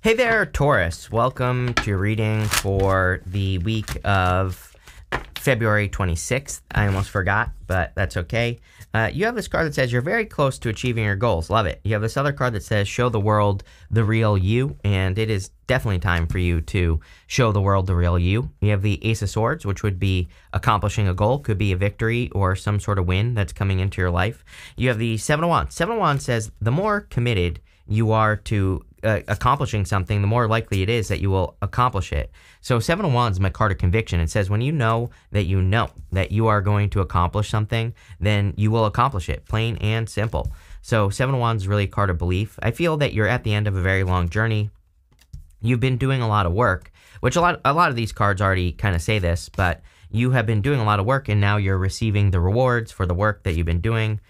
Hey there, Taurus. Welcome to your reading for the week of February 26th. I almost forgot, but that's okay. You have this card that says you're very close to achieving your goals. Love it. You have this other card that says show the world the real you, and it is definitely time for you to show the world the real you. You have the Ace of Swords, which would be accomplishing a goal, could be a victory or some sort of win that's coming into your life. You have the Seven of Wands. Seven of Wands says the more committed you are to accomplishing something, the more likely it is that you will accomplish it. So Seven of Wands is my card of conviction. It says when you know that you are going to accomplish something, then you will accomplish it, plain and simple. So Seven of Wands is really a card of belief. I feel that you're at the end of a very long journey. You've been doing a lot of work, which a lot of these cards already kind of say this, but you have been doing a lot of work and now you're receiving the rewards for the work that you've been doing,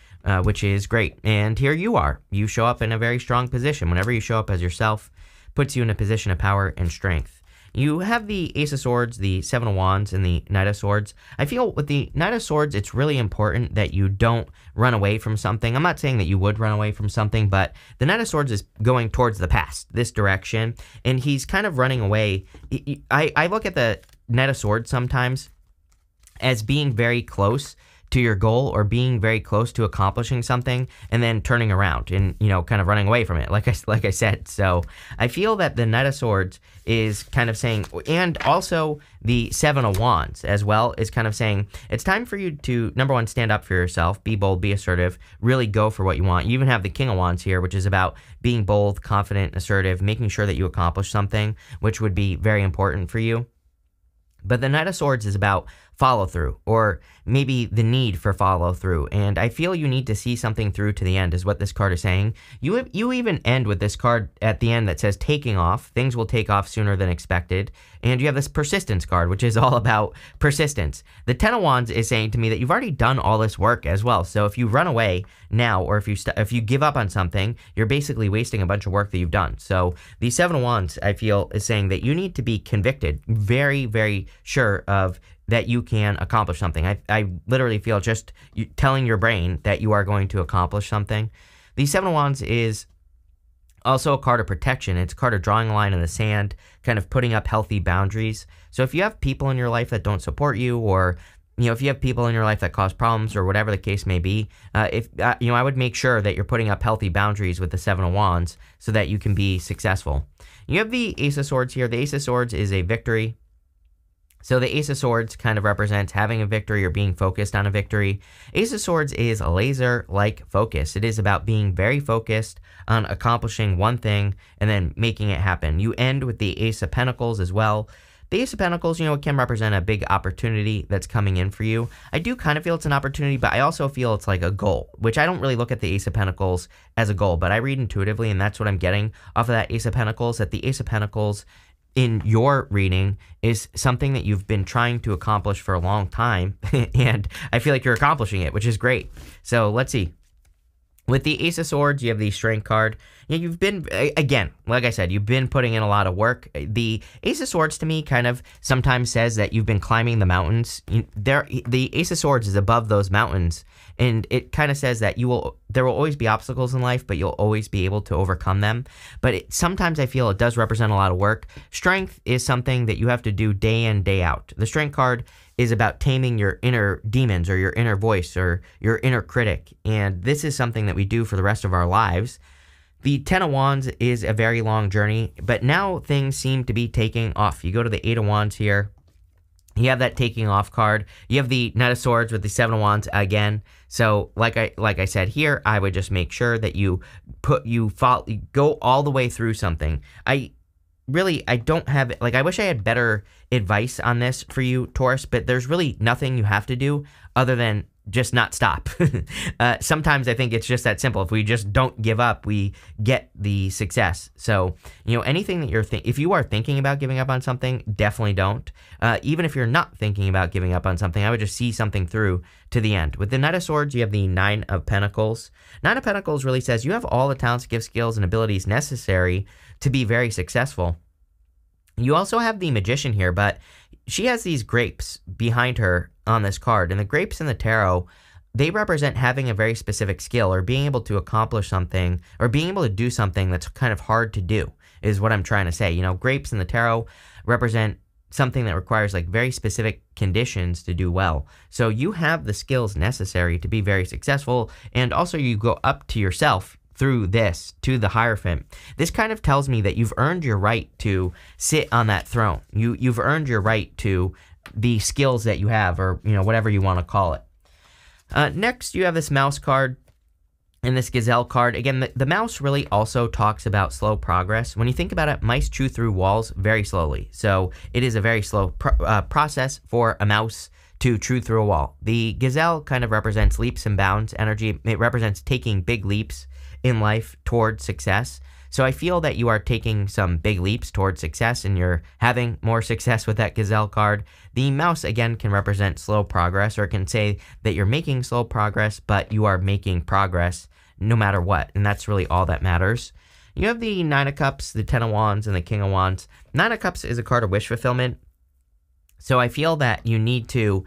which is great. And here you are. You show up in a very strong position. Whenever you show up as yourself, puts you in a position of power and strength. You have the Ace of Swords, the Seven of Wands, and the Knight of Swords. I feel with the Knight of Swords, it's really important that you don't run away from something. I'm not saying that you would run away from something, but the Knight of Swords is going towards the past, this direction, and he's kind of running away. I look at the Knight of Swords sometimes as being very close to your goal or being very close to accomplishing something and then turning around and, kind of running away from it, like I said. So I feel that the Knight of Swords is kind of saying, and also the Seven of Wands as well, is kind of saying it's time for you to, number one, stand up for yourself, be bold, be assertive, really go for what you want. You even have the King of Wands here, which is about being bold, confident, assertive, making sure that you accomplish something, which would be very important for you. But the Knight of Swords is about follow through, or maybe the need for follow through. And I feel you need to see something through to the end is what this card is saying. You even end with this card at the end that says taking off. Things will take off sooner than expected. And you have this persistence card, which is all about persistence. The Ten of Wands is saying to me that you've already done all this work as well. So if you run away now, or if you give up on something, you're basically wasting a bunch of work that you've done. So the Seven of Wands, I feel, is saying that you need to be convicted, very, very sure of that you can accomplish something. I literally feel just telling your brain that you are going to accomplish something. The Seven of Wands is also a card of protection. It's a card of drawing a line in the sand, kind of putting up healthy boundaries. So if you have people in your life that don't support you, or if you have people in your life that cause problems, or whatever the case may be, I would make sure that you're putting up healthy boundaries with the Seven of Wands so that you can be successful. You have the Ace of Swords here. The Ace of Swords is a victory. So the Ace of Swords kind of represents having a victory or being focused on a victory. Ace of Swords is a laser-like focus. It is about being very focused on accomplishing one thing and then making it happen. You end with the Ace of Pentacles as well. The Ace of Pentacles, it can represent a big opportunity that's coming in for you. I do kind of feel it's an opportunity, but I also feel it's like a goal, which I don't really look at the Ace of Pentacles as a goal, but I read intuitively, and that's what I'm getting off of that Ace of Pentacles, that the Ace of Pentacles in your reading is something that you've been trying to accomplish for a long time, and I feel like you're accomplishing it, which is great. So let's see. With the Ace of Swords, you have the Strength card. You've been, again, like I said, you've been putting in a lot of work. The Ace of Swords to me kind of sometimes says that you've been climbing the mountains. The Ace of Swords is above those mountains, and it kind of says that there will always be obstacles in life, but you'll always be able to overcome them. But sometimes I feel it does represent a lot of work. Strength is something that you have to do day in, day out. The Strength card is about taming your inner demons, or your inner voice, or your inner critic. And this is something that we do for the rest of our lives. The Ten of Wands is a very long journey, but now things seem to be taking off. You go to the Eight of Wands here. You have that taking off card. You have the Knight of Swords with the Seven of Wands again. So like I said here, I would just make sure that you go all the way through something. I don't have, I wish I had better advice on this for you, Taurus, but there's really nothing you have to do other than just not stop. Sometimes I think it's just that simple. If we just don't give up, we get the success. So, anything that if you are thinking about giving up on something, definitely don't. Even if you're not thinking about giving up on something, I would just see something through to the end. With the Knight of Swords, you have the Nine of Pentacles. Nine of Pentacles really says you have all the talents, gifts, skills, and abilities necessary to be very successful. You also have the Magician here, but she has these grapes behind her on this card, and the grapes in the tarot, they represent having a very specific skill, or being able to accomplish something, or being able to do something that's kind of hard to do. is what I'm trying to say. You know, grapes in the tarot represent something that requires like very specific conditions to do well. So you have the skills necessary to be very successful, and also you go up to yourself through this to the Hierophant. This kind of tells me that you've earned your right to sit on that throne. You've earned your right to the skills that you have, or you know, whatever you want to call it. Next, you have this mouse card and this gazelle card. Again, the mouse really also talks about slow progress. When you think about it, mice chew through walls very slowly. So it is a very slow process for a mouse to chew through a wall. The gazelle kind of represents leaps and bounds energy. It represents taking big leaps in life toward success. So I feel that you are taking some big leaps towards success, and you're having more success with that gazelle card. The mouse, again, can represent slow progress, or it can say that you're making slow progress, but you are making progress no matter what, and that's really all that matters. You have the Nine of Cups, the Ten of Wands, and the King of Wands. Nine of Cups is a card of wish fulfillment, so I feel that you need to,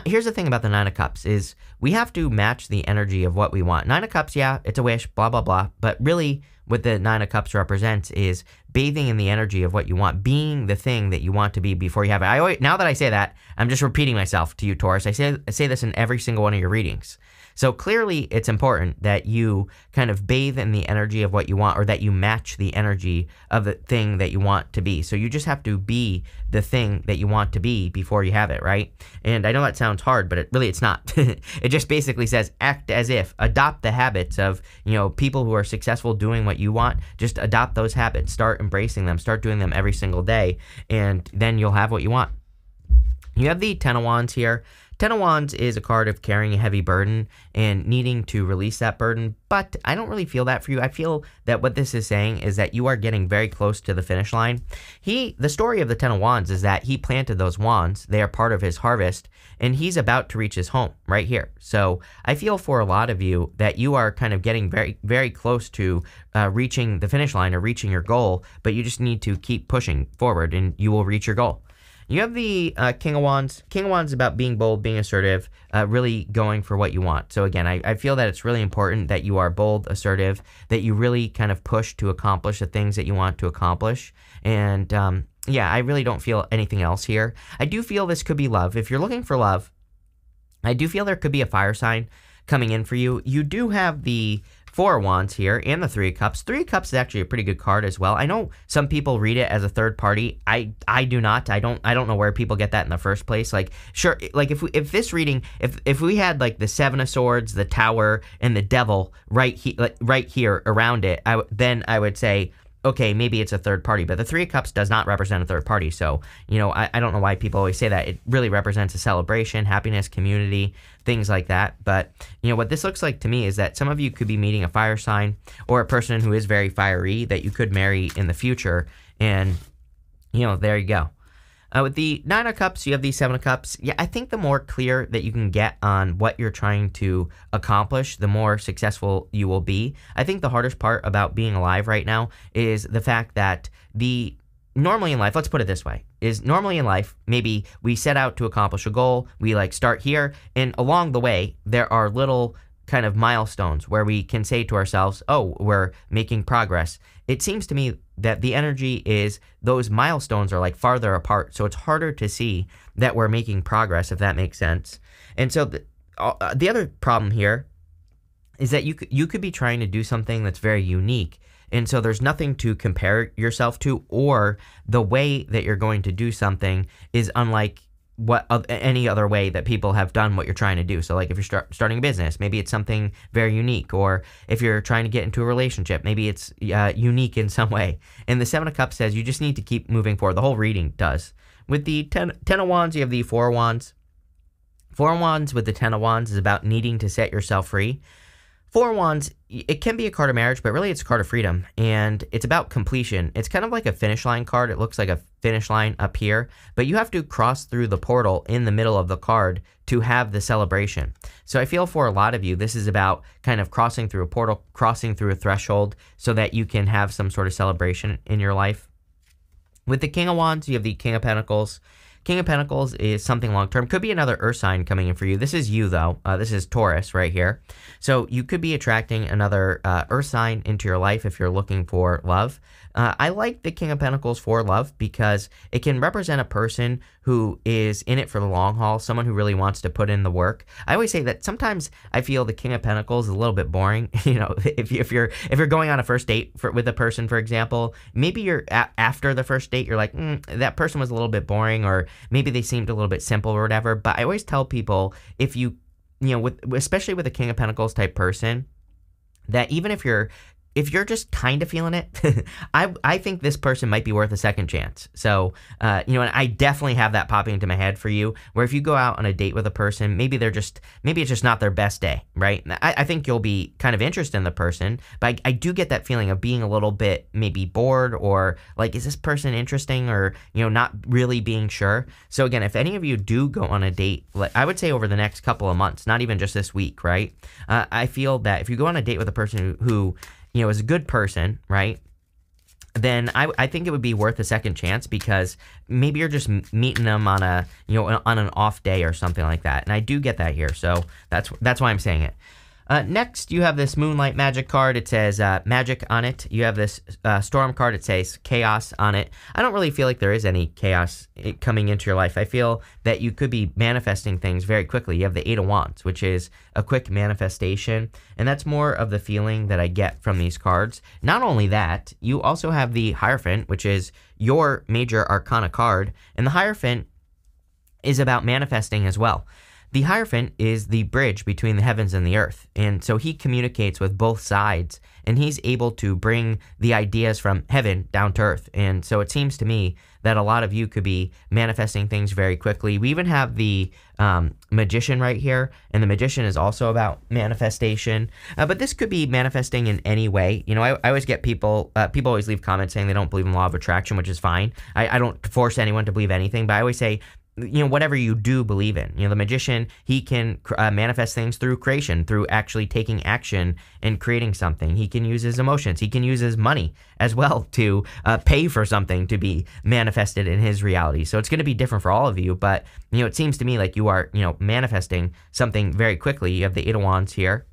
here's the thing about the Nine of Cups is we have to match the energy of what we want. Nine of Cups, yeah, it's a wish, blah, blah, blah, but really what the Nine of Cups represents is bathing in the energy of what you want, being the thing that you want to be before you have it. Now that I say that, I'm just repeating myself to you, Taurus. I say this in every single one of your readings. So clearly it's important that you kind of bathe in the energy of what you want, or that you match the energy of the thing that you want to be. So you just have to be the thing that you want to be before you have it, right? And I know that sounds hard, but it's not. It just basically says act as if, adopt the habits of, you know, people who are successful doing what you want. Just adopt those habits, start embracing them, start doing them every single day, and then you'll have what you want. You have the Ten of Wands here. Ten of Wands is a card of carrying a heavy burden and needing to release that burden, but I don't really feel that for you. I feel that what this is saying is that you are getting very close to the finish line. The story of the Ten of Wands is that he planted those wands. They are part of his harvest, and he's about to reach his home right here. So I feel for a lot of you that you are kind of getting very, very close to reaching the finish line or reaching your goal, but you just need to keep pushing forward and you will reach your goal. You have the King of Wands. King of Wands is about being bold, being assertive, really going for what you want. So again, I feel that it's really important that you are bold, assertive, that you really kind of push to accomplish the things that you want to accomplish. And yeah, I really don't feel anything else here. I do feel this could be love. If you're looking for love, I do feel there could be a fire sign coming in for you. You do have the Four of Wands here and the Three of Cups. Three of Cups is actually a pretty good card as well. I know some people read it as a third party. I do not. I don't know where people get that in the first place. Like, sure, like if this reading, if we had like the Seven of Swords, the Tower, and the Devil right here around it, then I would say, okay, maybe it's a third party, but the Three of Cups does not represent a third party. So, you know, I don't know why people always say that. It really represents a celebration, happiness, community, things like that. But, you know, what this looks like to me is that some of you could be meeting a fire sign or a person who is very fiery that you could marry in the future. And, you know, there you go. With the Nine of Cups, you have the Seven of Cups. Yeah, I think the more clear that you can get on what you're trying to accomplish, the more successful you will be. I think the hardest part about being alive right now is the fact that normally in life, let's put it this way, is normally in life, maybe we set out to accomplish a goal, we like start here, and along the way, there are little kind of milestones where we can say to ourselves, oh, we're making progress. It seems to me that the energy is those milestones are like farther apart, so it's harder to see that we're making progress, if that makes sense. And so the other problem here is that you could be trying to do something that's very unique, and so there's nothing to compare yourself to, or the way that you're going to do something is unlike any other way that people have done what you're trying to do. So like if you're starting a business, maybe it's something very unique, or if you're trying to get into a relationship, maybe it's unique in some way. And the Seven of Cups says you just need to keep moving forward. The whole reading does. With the Ten of Wands, you have the Four of Wands. Four of Wands with the Ten of Wands is about needing to set yourself free. Four of Wands, it can be a card of marriage, but really it's a card of freedom, and it's about completion. It's kind of like a finish line card. It looks like a finish line up here, but you have to cross through the portal in the middle of the card to have the celebration. So I feel for a lot of you, this is about kind of crossing through a portal, crossing through a threshold so that you can have some sort of celebration in your life. With the King of Wands, you have the King of Pentacles. King of Pentacles is something long-term. Could be another earth sign coming in for you. This is you, though. This is Taurus right here. So you could be attracting another earth sign into your life if you're looking for love. I like the King of Pentacles for love because it can represent a person who is in it for the long haul, someone who really wants to put in the work. I always say that sometimes I feel the King of Pentacles is a little bit boring. If you're going on a first date with a person, for example, maybe you're after the first date, you're like, that person was a little bit boring, or maybe they seemed a little bit simple or whatever. But I always tell people, especially with a King of Pentacles type person, that even if you're just kind of feeling it, I think this person might be worth a second chance. So, and I definitely have that popping into my head for you, where if you go out on a date with a person, maybe it's just not their best day, right? I think you'll be kind of interested in the person, but I do get that feeling of being a little bit maybe bored, or like, is this person interesting, or, not really being sure. So again, if any of you do go on a date, like I would say over the next couple of months, not even just this week, right? I feel that if you go on a date with a person who is a good person, right, then I think it would be worth a second chance, because maybe you're just meeting them on on an off day or something like that. And I do get that here, so that's why I'm saying it. Next, you have this Moonlight Magic card. It says magic on it. You have this Storm card. It says chaos on it. I don't really feel like there is any chaos coming into your life. I feel that you could be manifesting things very quickly. You have the Eight of Wands, which is a quick manifestation, and that's more of the feeling that I get from these cards. Not only that, you also have the Hierophant, which is your major arcana card, and the Hierophant is about manifesting as well. The Hierophant is the bridge between the heavens and the earth, and so he communicates with both sides, and he's able to bring the ideas from heaven down to earth. And so it seems to me that a lot of you could be manifesting things very quickly. We even have the Magician right here, and the Magician is also about manifestation, but this could be manifesting in any way. I always get people always leave comments saying they don't believe in law of attraction, which is fine. I don't force anyone to believe anything, but I always say, whatever you do believe in. The Magician, he can manifest things through creation, through actually taking action and creating something. He can use his emotions. He can use his money as well to pay for something to be manifested in his reality. So it's going to be different for all of you, but, it seems to me like you are, manifesting something very quickly. You have the Eight of Wands here.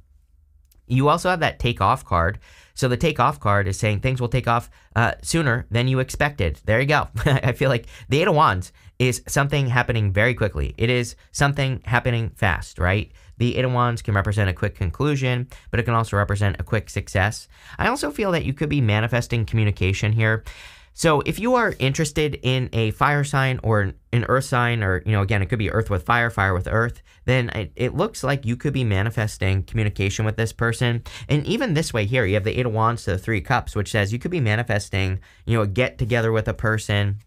You also have that Take Off card. So the Take Off card is saying things will take off sooner than you expected. There you go. I feel like the Eight of Wands is something happening very quickly. It is something happening fast, right? The Eight of Wands can represent a quick conclusion, but it can also represent a quick success. I also feel that you could be manifesting communication here. So if you are interested in a fire sign or an earth sign, or, again, it could be earth with fire, fire with earth, then it looks like you could be manifesting communication with this person. And even this way here, you have the Eight of Wands to the Three of Cups, which says you could be manifesting, a get together with a person.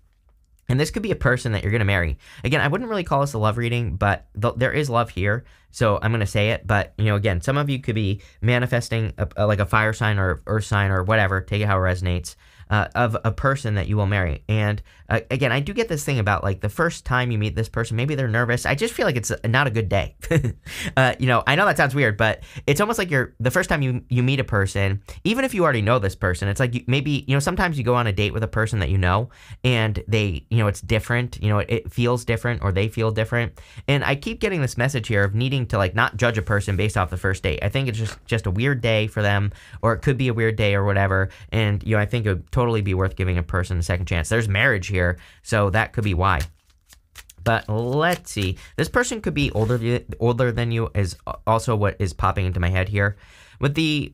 And this could be a person that you're going to marry. Again, I wouldn't really call this a love reading, but there is love here, so I'm going to say it. But, again, some of you could be manifesting like a fire sign or earth sign or whatever, take it how it resonates, of a person that you will marry. And again, I do get this thing about, like, the first time you meet this person, maybe they're nervous. I just feel like it's not a good day. I know that sounds weird, but it's almost like the first time you meet a person, even if you already know this person, it's like maybe sometimes you go on a date with a person that and they, it's different, it feels different, or they feel different. And I keep getting this message here of needing to, like, not judge a person based off the first date. I think it's just a weird day for them, or it could be a weird day or whatever. And, I think it would totally be worth giving a person a second chance. There's marriage here, so that could be why. But let's see. This person could be older than you, is also what is popping into my head here. With the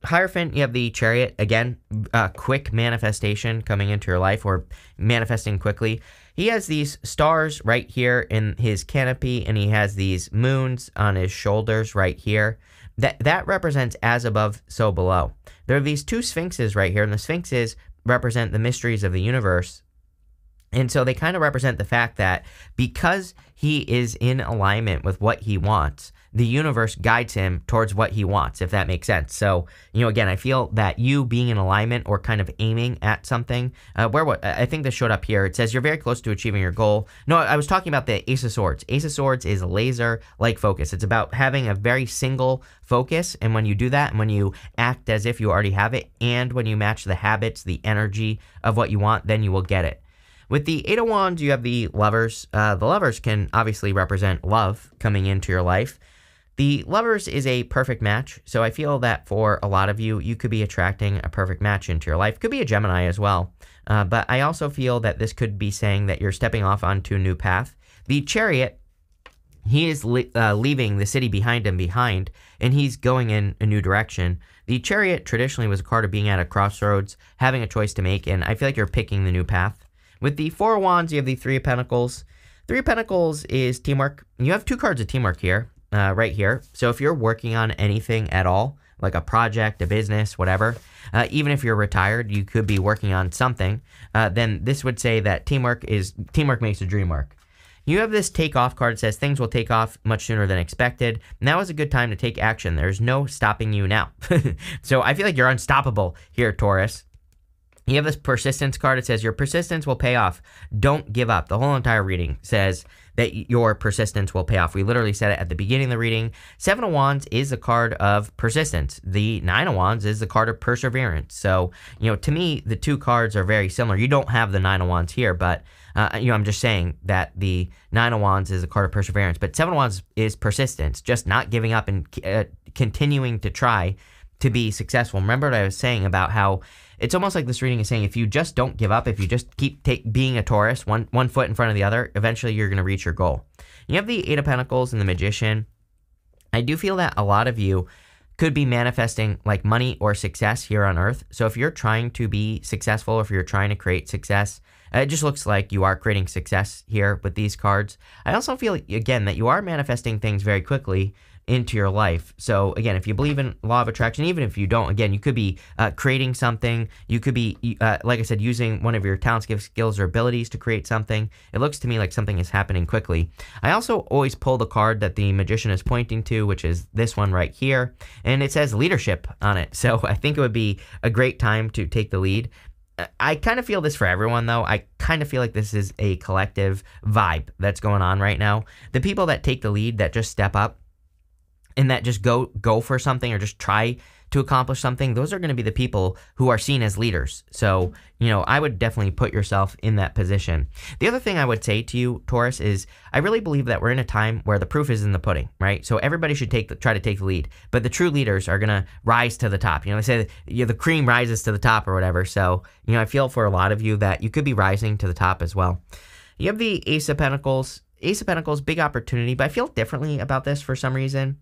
Hierophant, you have the Chariot. Again, quick manifestation coming into your life, or manifesting quickly. He has these stars right here in his canopy, and he has these moons on his shoulders right here. That represents as above, so below. There are these two sphinxes right here, and the sphinxes represent the mysteries of the universe. And so they kind of represent the fact that because he is in alignment with what he wants, the universe guides him towards what he wants, if that makes sense. So, again, I feel that you being in alignment or kind of aiming at something, I think this showed up here. It says you're very close to achieving your goal. No, I was talking about the Ace of Swords. Ace of Swords is laser-like focus. It's about having a very single focus, and when you do that, and when you act as if you already have it, and when you match the habits, the energy of what you want, then you will get it. With the Eight of Wands, you have the Lovers. The Lovers can obviously represent love coming into your life. The Lovers is a perfect match, so I feel that for a lot of you, you could be attracting a perfect match into your life. Could be a Gemini as well, but I also feel that this could be saying that you're stepping off onto a new path. The Chariot, he is leaving the city behind him and he's going in a new direction. The Chariot traditionally was a card of being at a crossroads, having a choice to make, and I feel like you're picking the new path. With the Four of Wands, you have the Three of Pentacles. Three of Pentacles is teamwork. You have two cards of teamwork here. Right here. So if you're working on anything at all, like a project, a business, whatever, even if you're retired, you could be working on something, then this would say that teamwork makes the dream work. You have this take off card that says things will take off much sooner than expected. Now is a good time to take action. There's no stopping you now. So I feel like you're unstoppable here, Taurus. You have this persistence card. It says your persistence will pay off. Don't give up. The whole entire reading says that your persistence will pay off. We literally said it at the beginning of the reading. Seven of Wands is a card of persistence. The Nine of Wands is the card of perseverance. So, to me, the two cards are very similar. You don't have the Nine of Wands here, but, I'm just saying that the Nine of Wands is a card of perseverance. But Seven of Wands is persistence, just not giving up and continuing to try to be successful. Remember what I was saying about how it's almost like this reading is saying if you just don't give up, if you just keep being a Taurus, one foot in front of the other, eventually you're going to reach your goal. You have the Eight of Pentacles and the Magician. I do feel that a lot of you could be manifesting like money or success here on Earth. So if you're trying to be successful, if you're trying to create success, it just looks like you are creating success here with these cards. I also feel, again, that you are manifesting things very quickly into your life. So again, if you believe in law of attraction, even if you don't, again, you could be creating something. You could be, like I said, using one of your talents, gifts, skills, or abilities to create something. It looks to me like something is happening quickly. I also always pull the card that the Magician is pointing to, which is this one right here, and it says leadership on it. So I think it would be a great time to take the lead. I kind of feel this for everyone, though. I kind of feel like this is a collective vibe that's going on right now. The people that take the lead, that just step up, and that just go for something or just try to accomplish something, those are going to be the people who are seen as leaders. So, I would definitely put yourself in that position. The other thing I would say to you, Taurus, is I really believe that we're in a time where the proof is in the pudding, right? So everybody should try to take the lead, but the true leaders are going to rise to the top. They say the cream rises to the top or whatever. So, I feel for a lot of you that you could be rising to the top as well. You have the Ace of Pentacles. Ace of Pentacles, big opportunity, but I feel differently about this for some reason.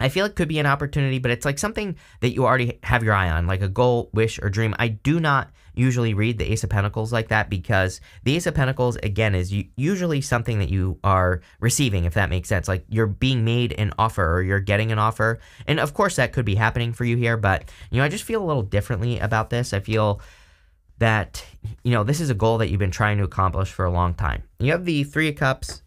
I feel it could be an opportunity, but it's like something that you already have your eye on, like a goal, wish, or dream. I do not usually read the Ace of Pentacles like that because the Ace of Pentacles, again, is usually something that you are receiving, if that makes sense. Like you're being made an offer or you're getting an offer. And of course, that could be happening for you here, but, I just feel a little differently about this. I feel that, this is a goal that you've been trying to accomplish for a long time. You have the Three of Cups.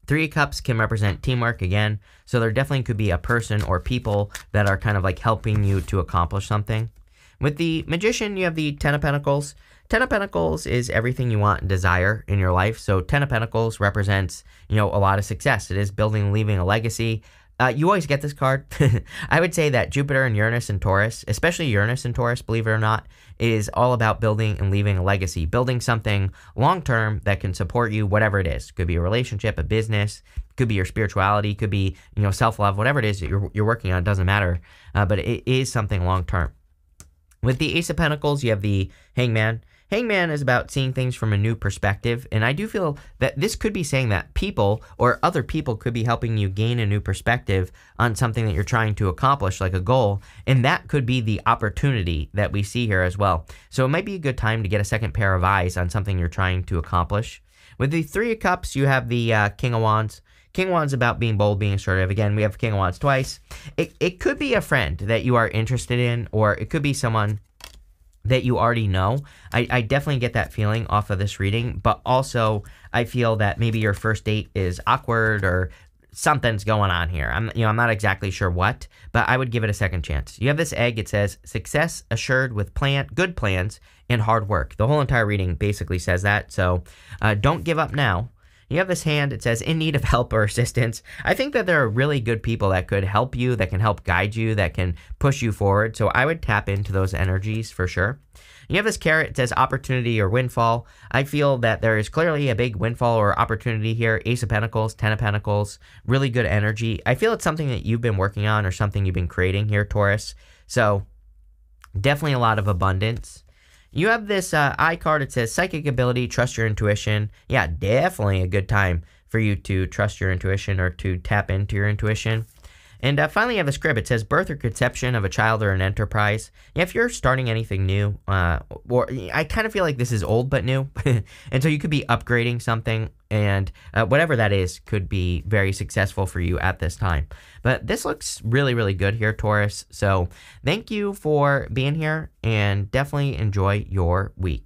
Three of Cups can represent teamwork again, so there definitely could be a person or people that are kind of like helping you to accomplish something. With the Magician, you have the Ten of Pentacles. Ten of Pentacles is everything you want and desire in your life, so Ten of Pentacles represents, a lot of success. It is building and leaving a legacy. You always get this card. I would say that Jupiter and Uranus and Taurus, especially Uranus and Taurus, believe it or not, is all about building and leaving a legacy, building something long-term that can support you, whatever it is. Could be a relationship, a business, could be your spirituality, could be, self-love, whatever it is that you're working on, it doesn't matter. But it is something long-term. With the Ace of Pentacles, you have the Hangman. Hangman is about seeing things from a new perspective, and I do feel that this could be saying that people or other people could be helping you gain a new perspective on something that you're trying to accomplish, like a goal, and that could be the opportunity that we see here as well. So it might be a good time to get a second pair of eyes on something you're trying to accomplish. With the Three of Cups, you have the King of Wands. King of Wands about being bold, being assertive. Again, we have King of Wands twice. It could be a friend that you are interested in, or it could be someone that you already know. I definitely get that feeling off of this reading, but also I feel that maybe your first date is awkward or something's going on here. I'm not exactly sure what, but I would give it a second chance. You have this egg. It says success assured with good plans and hard work. The whole entire reading basically says that. So don't give up now. You have this hand. It says in need of help or assistance. I think that there are really good people that could help you, that can help guide you, that can push you forward. So I would tap into those energies for sure. You have this carrot. It says opportunity or windfall. I feel that there is clearly a big windfall or opportunity here. Ace of Pentacles, 10 of Pentacles, really good energy. I feel it's something that you've been working on or something you've been creating here, Taurus. So definitely a lot of abundance. You have this eye card. It says psychic ability, trust your intuition. Yeah, definitely a good time for you to trust your intuition or to tap into your intuition. And finally, you have a scrib. It says birth or conception of a child or an enterprise. Yeah, if you're starting anything new, or I kind of feel like this is old but new. And so you could be upgrading something, and whatever that is could be very successful for you at this time. But this looks really, really good here, Taurus. So thank you for being here, and definitely enjoy your week.